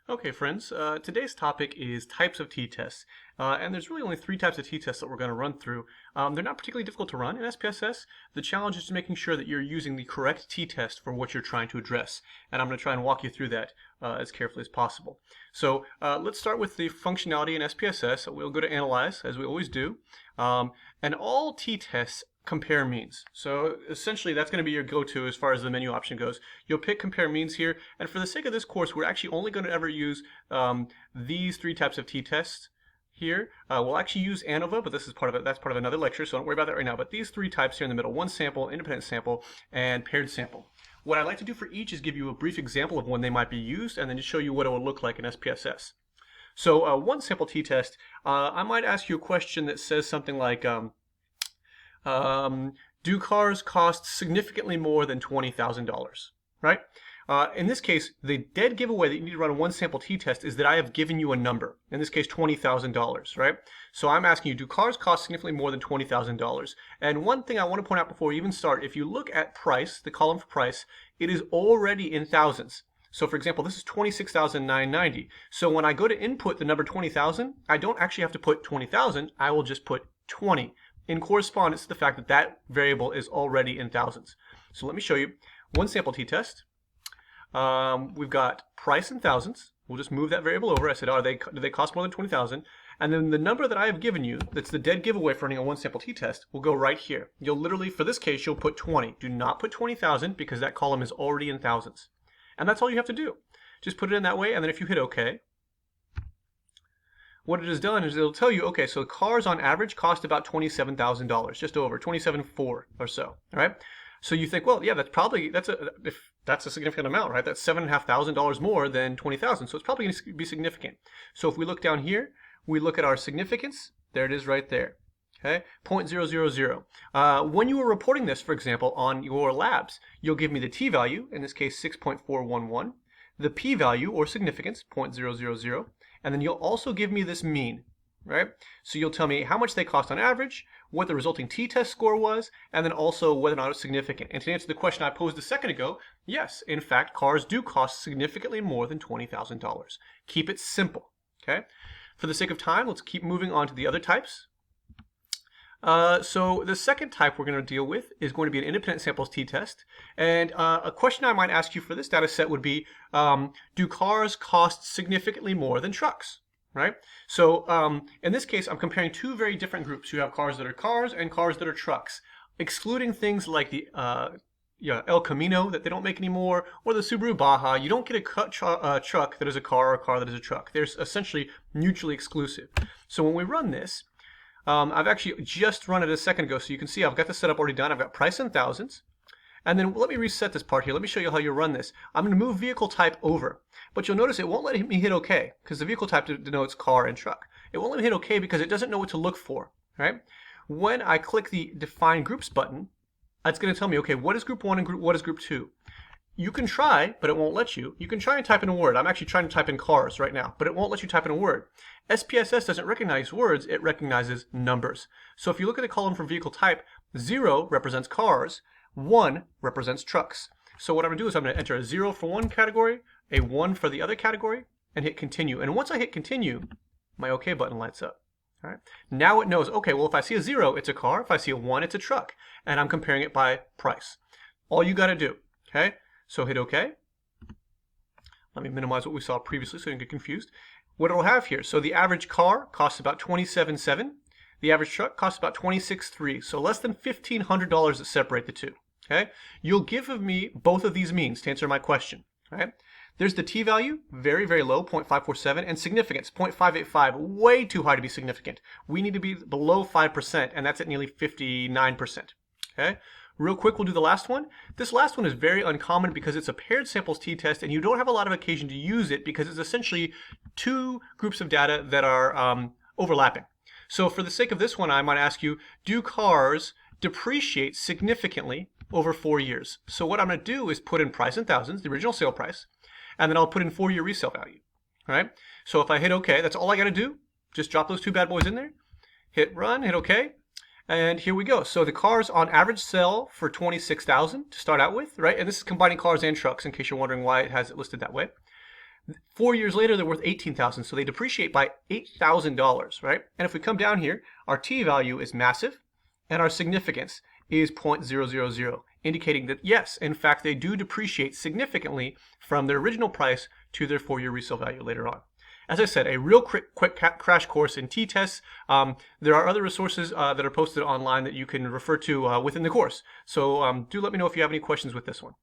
Okay, friends, today's topic is types of t-tests, and there's really only three types of t-tests that we're going to run through. They're not particularly difficult to run in SPSS. The challenge is just making sure that you're using the correct t-test for what you're trying to address, and I'm going to try and walk you through that as carefully as possible. So let's start with the functionality in SPSS. We'll go to Analyze, as we always do, and all t-tests compare means. So essentially that's going to be your go-to as far as the menu option goes. You'll pick compare means here, and for the sake of this course we're actually only going to ever use these three types of t-tests here. We'll actually use ANOVA, but this is part of it. That's part of another lecture, so don't worry about that right now. But these three types here in the middle: one sample, independent sample, and paired sample. What I'd like to do for each is give you a brief example of when they might be used, and then just show you what it will look like in SPSS. So one sample t-test, I might ask you a question that says something like, do cars cost significantly more than $20,000, right? In this case, the dead giveaway that you need to run a one sample t-test is that I have given you a number, in this case $20,000, right? So I'm asking you, do cars cost significantly more than $20,000? And one thing I want to point out before we even start, if you look at price, the column for price, it is already in thousands. So for example, this is $26,990. So when I go to input the number 20,000, I don't actually have to put 20,000, I will just put 20. In correspondence to the fact that that variable is already in thousands. So let me show you one sample t-test. We've got price in thousands. We'll just move that variable over. I said, do they cost more than 20,000? And then the number that I have given you, that's the dead giveaway for running a one sample t-test, will go right here. You'll literally, for this case, you'll put 20. Do not put 20,000 because that column is already in thousands. And that's all you have to do. Just put it in that way, and then if you hit OK, what it has done is it'll tell you, okay, so cars on average cost about $27,000, just over $27,400 or so. All right. So you think, well, yeah, that's a significant amount, right? That's $7,500 more than 20,000, so it's probably going to be significant. So if we look down here, we look at our significance. There it is, right there. Okay, 0.000. When you are reporting this, for example, on your labs, you'll give me the t-value, in this case 6.411, the p-value or significance 0.000. And then you'll also give me this mean, right? So you'll tell me how much they cost on average, what the resulting t-test score was, and then also whether or not it's significant. And to answer the question I posed a second ago, yes, in fact, cars do cost significantly more than $20,000. Keep it simple, okay? For the sake of time, let's keep moving on to the other types. So the second type we're going to deal with is going to be an independent samples t-test. And a question I might ask you for this data set would be, do cars cost significantly more than trucks? Right? So in this case, I'm comparing two very different groups. You have cars that are cars and cars that are trucks, excluding things like the El Camino that they don't make anymore, or the Subaru Baja. You don't get a truck that is a car or a car that is a truck. They're essentially mutually exclusive. So when we run this, I've actually just run it a second ago, so you can see I've got the setup already done. I've got price in thousands. And then let me reset this part here. Let me show you how you run this. I'm going to move vehicle type over. But you'll notice it won't let me hit OK, because the vehicle type denotes car and truck. It won't let me hit OK because it doesn't know what to look for. Right? When I click the Define Groups button, it's going to tell me, okay, what is group 1 and what is group 2? You can try, but it won't let you. You can try and type in a word. I'm actually trying to type in cars right now, but it won't let you type in a word. SPSS doesn't recognize words, it recognizes numbers. So if you look at the column for vehicle type, 0 represents cars, 1 represents trucks. So what I'm going to do is I'm going to enter a 0 for one category, a 1 for the other category, and hit continue. And once I hit continue, my OK button lights up. All right. Now it knows, okay, well, if I see a 0, it's a car. If I see a 1, it's a truck. And I'm comparing it by price. All you got to do, okay? So hit OK. Let me minimize what we saw previously so you don't get confused. What it'll have here, so the average car costs about $27,700. The average truck costs about $26,300. So less than $1,500 that separate the two. Okay? You'll give me both of these means to answer my question. Right? There's the t-value, very, very low, 0.547, and significance, 0.585, way too high to be significant. We need to be below 5%, and that's at nearly 59%. Okay? Real quick, we'll do the last one. This last one is very uncommon because it's a paired samples t-test, and you don't have a lot of occasion to use it because it's essentially two groups of data that are overlapping. So for the sake of this one, I might ask you, do cars depreciate significantly over 4 years? So what I'm going to do is put in price in thousands, the original sale price, and then I'll put in 4-year resale value. All right? So if I hit OK, that's all I got to do. Just drop those two bad boys in there, hit run, hit OK. And here we go. So the cars on average sell for $26,000 to start out with, right? And this is combining cars and trucks in case you're wondering why it has it listed that way. 4 years later, they're worth $18,000, so they depreciate by $8,000, right? And if we come down here, our t-value is massive, and our significance is 0.000, indicating that yes, in fact, they do depreciate significantly from their original price to their 4-year resale value later on. As I said, a real quick crash course in t-tests. There are other resources that are posted online that you can refer to within the course. So do let me know if you have any questions with this one.